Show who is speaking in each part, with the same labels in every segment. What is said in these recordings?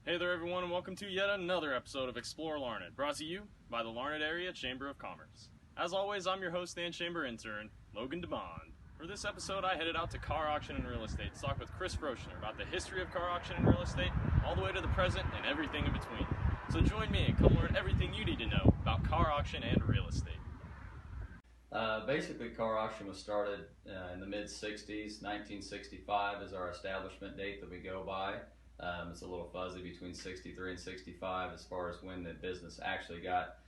Speaker 1: Hey there everyone, and welcome to yet another episode of Explore Larned, brought to you by the Larned Area Chamber of Commerce. As always, I'm your host and chamber intern, Logan DeBond. For this episode, I headed out to Carr Auction and Real Estate to talk with Chris Froschner about the history of Carr Auction and Real Estate, all the way to the present and everything in between. So join me and come learn everything you need to know about Carr Auction and Real Estate.
Speaker 2: Basically, Carr Auction was started in the mid-60s. 1965 is our establishment date that we go by. It's a little fuzzy between 63 and 65 as far as when the business actually got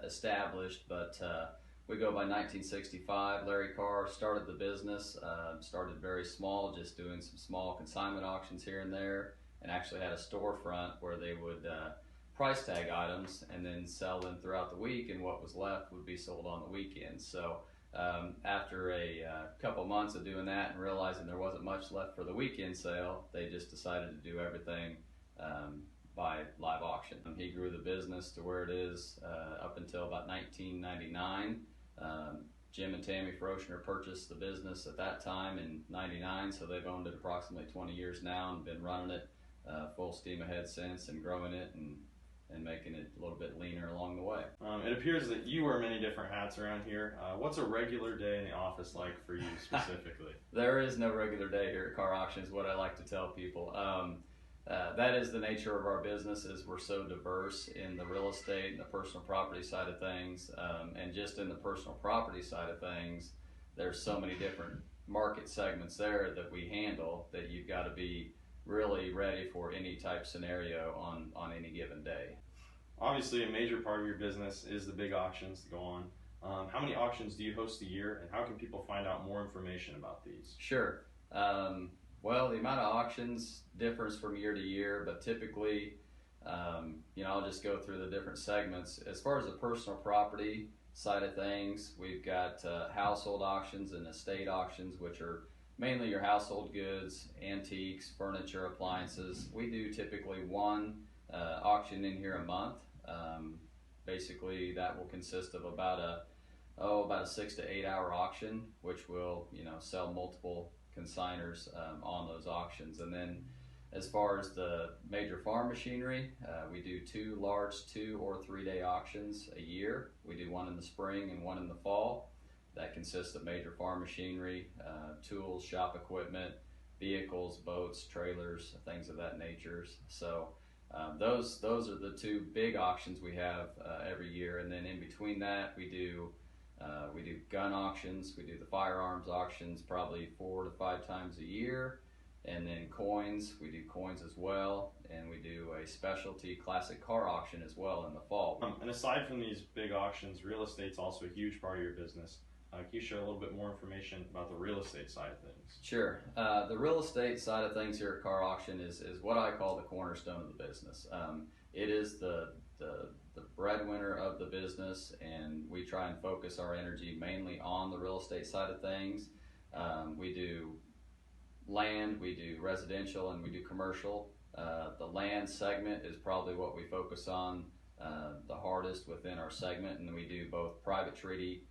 Speaker 2: established, but we go by 1965. Larry Carr started the business, started very small, just doing some small consignment auctions here and there, and actually had a storefront where they would price tag items and then sell them throughout the week, and what was left would be sold on the weekends. So after a couple months of doing that and realizing there wasn't much left for the weekend sale, they just decided to do everything by live auction. He grew the business to where it is up until about 1999. Jim and Tammy Froschner purchased the business at that time in 99, so they've owned it approximately 20 years now and been running it full steam ahead since, and growing it and making it a little bit leaner along the way.
Speaker 1: It appears that you wear many different hats around here. What's a regular day in the office like for you specifically?
Speaker 2: There is no regular day here at Carr Auction, is what I like to tell people. That is the nature of our business, is we're so diverse in the real estate and the personal property side of things, and just in the personal property side of things, there's so many different market segments there that we handle that you've got to be really ready for any type scenario on any given day.
Speaker 1: Obviously, a major part of your business is the big auctions that go on. How many auctions do you host a year, and how can people find out more information about these?
Speaker 2: Sure. Well, the amount of auctions differs from year to year, but typically, I'll just go through the different segments. As far as the personal property side of things, we've got household auctions and estate auctions, which are mainly your household goods, antiques, furniture, appliances. We do typically one auction in here a month. Basically, that will consist of about a 6 to 8 hour auction, which will sell multiple consigners on those auctions. And then as far as the major farm machinery, we do two large 2 or 3 day auctions a year. We do one in the spring and one in the fall. That consists of major farm machinery, tools, shop equipment, vehicles, boats, trailers, things of that nature. So those are the two big auctions we have every year. And then in between that, we do gun auctions. We do the firearms auctions probably 4 to 5 times a year. And then coins, we do coins as well. And we do a specialty classic car auction as well in the fall.
Speaker 1: And aside from these big auctions, real estate's also a huge part of your business. Can you share a little bit more information about the real estate side of things?
Speaker 2: Sure. The real estate side of things here at Carr Auction is what I call the cornerstone of the business. It is the breadwinner of the business, and we try and focus our energy mainly on the real estate side of things. We do land, we do residential, and we do commercial. The land segment is probably what we focus on the hardest within our segment, and we do both private treaty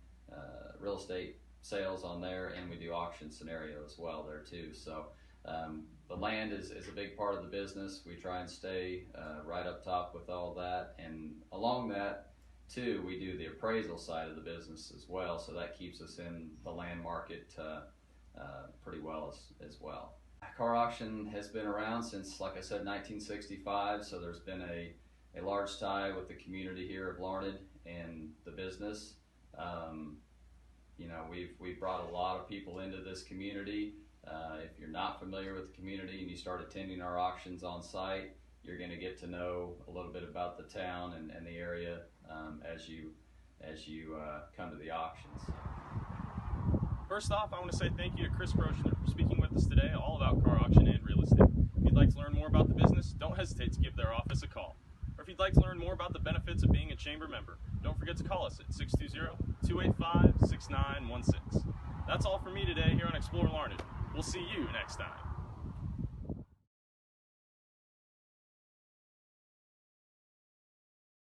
Speaker 2: real estate sales on there, and we do auction scenario as well there too. So the land is a big part of the business. We try and stay right up top with all that, and along that too, we do the appraisal side of the business as well, so that keeps us in the land market pretty well as well. Carr Auction has been around since, like I said, 1965, so there's been a large tie with the community here of Larned and the business. We've brought a lot of people into this community. If you're not familiar with the community and you start attending our auctions on site, you're going to get to know a little bit about the town and the area as you come to the auctions.
Speaker 1: First off, I want to say thank you to Chris Froschner for speaking with us today all about Carr Auction and Real Estate. If you'd like to learn more about the business, don't hesitate to give their office a call. Or if you'd like to learn more about the benefits of being a chamber member, don't forget to call us at 620-285-6916. That's all for me today here on Explore Larned. We'll see you next time.